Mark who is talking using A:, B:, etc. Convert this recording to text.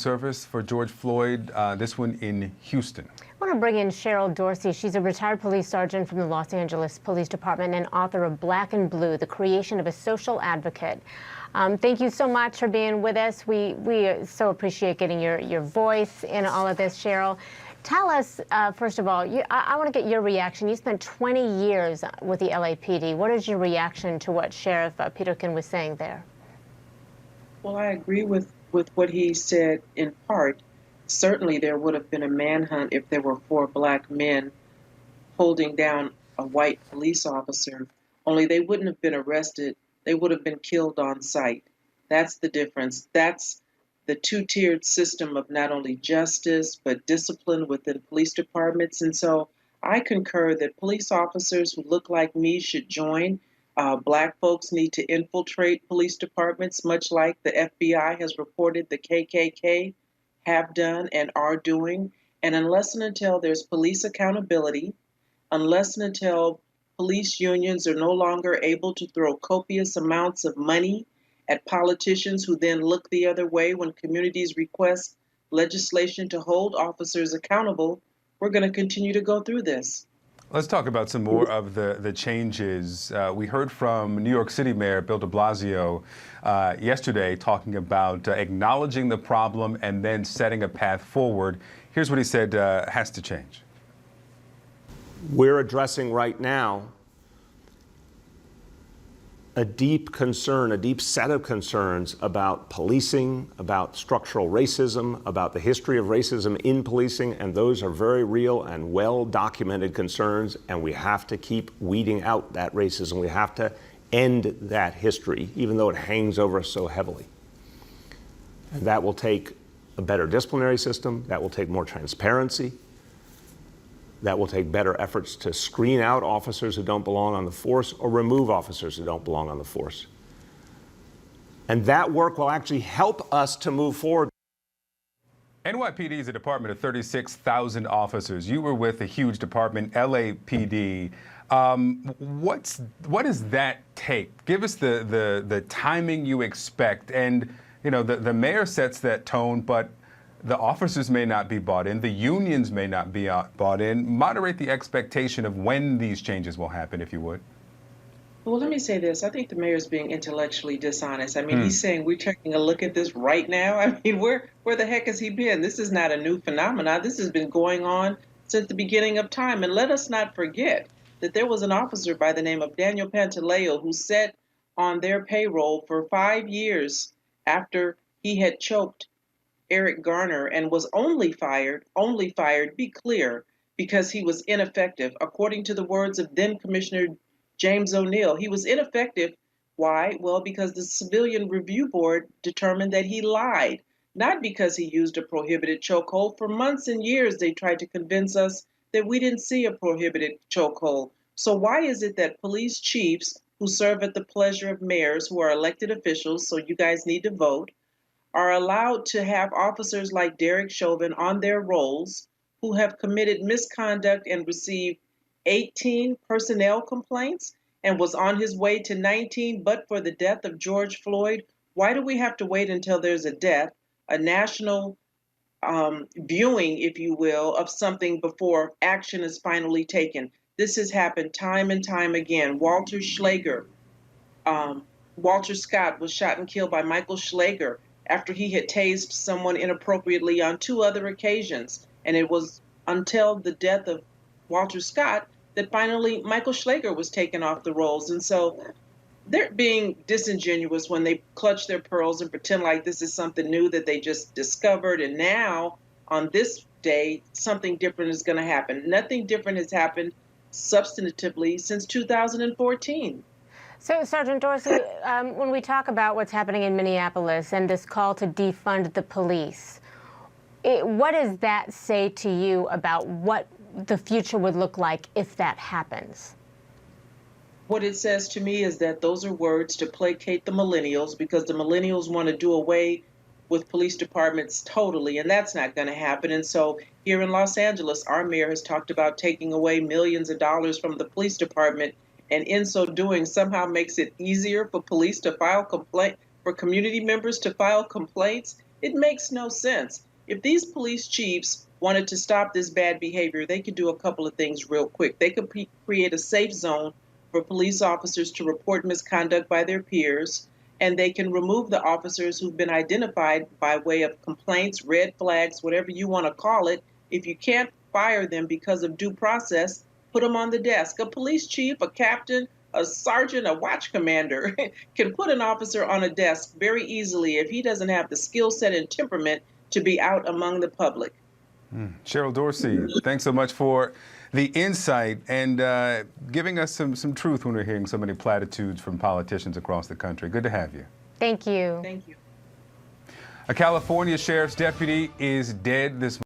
A: Service for George Floyd, this one in Houston.
B: I want to bring in Cheryl Dorsey. She's a retired police sergeant from the Los Angeles Police Department and author of Black and Blue, The Creation of a Social Advocate. Thank you so much for being with us. We so appreciate getting your voice in all of this, Cheryl. Tell us, first of all, I want to get your reaction. You spent 20 years with the LAPD. What is your reaction to what Sheriff Peterkin was saying there?
C: Well, I agree with what he said in part. Certainly there would have been a manhunt if there were 4 black men holding down a white police officer, only they wouldn't have been arrested. They would have been killed on sight. That's the difference. That's the two-tiered system of not only justice, but discipline within police departments. And so I concur that police officers who look like me should join. Black folks need to infiltrate police departments, much like the FBI has reported the KKK have done and are doing. And unless and until there's police accountability, unless and until police unions are no longer able to throw copious amounts of money at politicians who then look the other way when communities request legislation to hold officers accountable, we're going to continue to go through this.
A: Let's talk about some more of the changes. We heard from New York City Mayor Bill DeBlasio yesterday talking about acknowledging the problem and then setting a path forward. Here's what he said has to change.
D: We're addressing right now a deep concern, a deep set of concerns about policing, about structural racism, about the history of racism in policing, and those are very real and well-documented concerns, and we have to keep weeding out that racism. We have to end that history, even though it hangs over us so heavily. And that will take a better disciplinary system, that will take more transparency, that will take better efforts to screen out officers who don't belong on the force or remove officers who don't belong on the force. And that work will actually help us to move forward.
A: NYPD is a department of 36,000 officers. You were with a huge department, LAPD. What does that take? Give us the timing you expect. And, you know, the mayor sets that tone, but the officers may not be bought in. The unions may not be bought in. Moderate the expectation of when these changes will happen, if you would.
C: Well, let me say this. I think the mayor's being intellectually dishonest. I mean, he's saying we're taking a look at this right now. I mean, where the heck has he been? This is not a new phenomenon. This has been going on since the beginning of time. And let us not forget that there was an officer by the name of Daniel Pantaleo who sat on their payroll for 5 years after he had choked Eric Garner and was only fired, be clear, because he was ineffective. According to the words of then Commissioner James O'Neill, he was ineffective. Why? Well, because the Civilian Review Board determined that he lied, not because he used a prohibited chokehold. For months and years, they tried to convince us that we didn't see a prohibited chokehold. So why is it that police chiefs who serve at the pleasure of mayors who are elected officials, so you guys need to vote, are allowed to have officers like Derek Chauvin on their rolls who have committed misconduct and received 18 personnel complaints and was on his way to 19 but for the death of George Floyd? Why do we have to wait until there's a death, a national viewing, if you will, of something before action is finally taken? This has happened time and time again. Walter Scott was shot and killed by Michael Schlager after he had tased someone inappropriately on 2 other occasions. And it was until the death of Walter Scott that finally Michael Schlager was taken off the rolls. And so they're being disingenuous when they clutch their pearls and pretend like this is something new that they just discovered. And now, on this day, something different is going to happen. Nothing different has happened substantively since 2014.
B: So, Sergeant Dorsey, when we talk about what's happening in Minneapolis and this call to defund the police, what does that say to you about what the future would look like if that happens?
C: What it says to me is that those are words to placate the millennials, because the millennials want to do away with police departments totally, and that's not going to happen. And so here in Los Angeles, our mayor has talked about taking away millions of dollars from the police department, and in so doing somehow makes it easier for police to file complaint, for community members to file complaints. It makes no sense. If these police chiefs wanted to stop this bad behavior, they could do a couple of things real quick. They could create a safe zone for police officers to report misconduct by their peers, and they can remove the officers who've been identified by way of complaints, red flags, whatever you want to call it. If you can't fire them because of due process, put them on the desk. A police chief, a captain, a sergeant, a watch commander can put an officer on a desk very easily if he doesn't have the skill set and temperament to be out among the public.
A: Cheryl Dorsey, thanks so much for the insight and giving us some truth when we're hearing so many platitudes from politicians across the country. Good to have you.
B: Thank you.
C: Thank you.
A: A California sheriff's deputy is dead this